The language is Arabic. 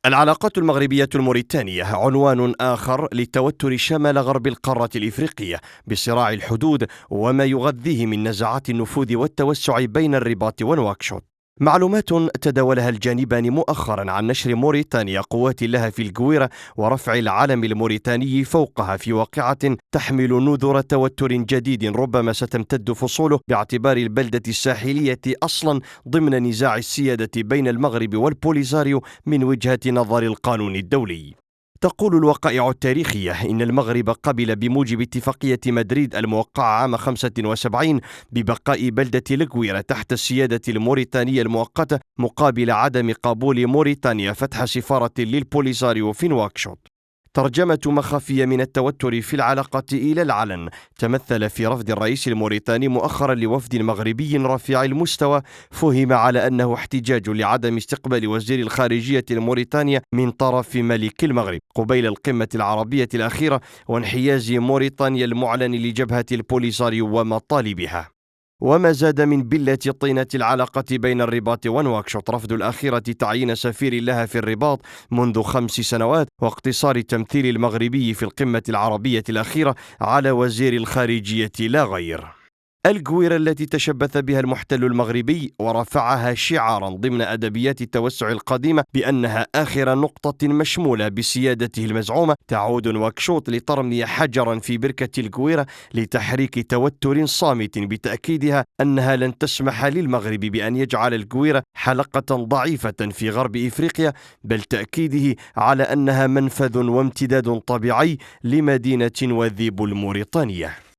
العلاقات المغربية الموريتانية عنوان آخر للتوتر شمال غرب القارة الإفريقية بصراع الحدود وما يغذيه من نزعات النفوذ والتوسع بين الرباط ونواكشوط. معلومات تداولها الجانبان مؤخرا عن نشر موريتانيا قوات لها في الجويرة ورفع العلم الموريتاني فوقها في واقعة تحمل نذر توتر جديد ربما ستمتد فصوله باعتبار البلدة الساحلية أصلا ضمن نزاع السيادة بين المغرب والبوليساريو من وجهة نظر القانون الدولي. تقول الوقائع التاريخية إن المغرب قبل بموجب اتفاقية مدريد الموقعة عام 75 ببقاء بلدة الجويرة تحت السيادة الموريتانية المؤقتة مقابل عدم قبول موريتانيا فتح سفارة للبوليساريو في نواكشوط. ترجمة مخافية من التوتر في العلاقة إلى العلن تمثل في رفض الرئيس الموريتاني مؤخرا لوفد مغربي رفيع المستوى فهم على أنه احتجاج لعدم استقبال وزير الخارجية الموريتانية من طرف ملك المغرب قبيل القمة العربية الأخيرة وانحياز موريتانيا المعلن لجبهة البوليساريو ومطالبها. وما زاد من بلة طينة العلاقة بين الرباط ونواكشوط رفض الأخيرة تعيين سفير لها في الرباط منذ 5 سنوات واقتصار التمثيل المغربي في القمة العربية الأخيرة على وزير الخارجية لا غير. الجويرة التي تشبث بها المحتل المغربي ورفعها شعارا ضمن أدبيات التوسع القديمة بأنها آخر نقطة مشمولة بسيادته المزعومة تعود نواكشوط لترمي حجرا في بركة الجويرة لتحريك توتر صامت بتأكيدها أنها لن تسمح للمغرب بأن يجعل الجويرة حلقة ضعيفة في غرب إفريقيا بل تأكيده على أنها منفذ وامتداد طبيعي لمدينة وذيب الموريتانية.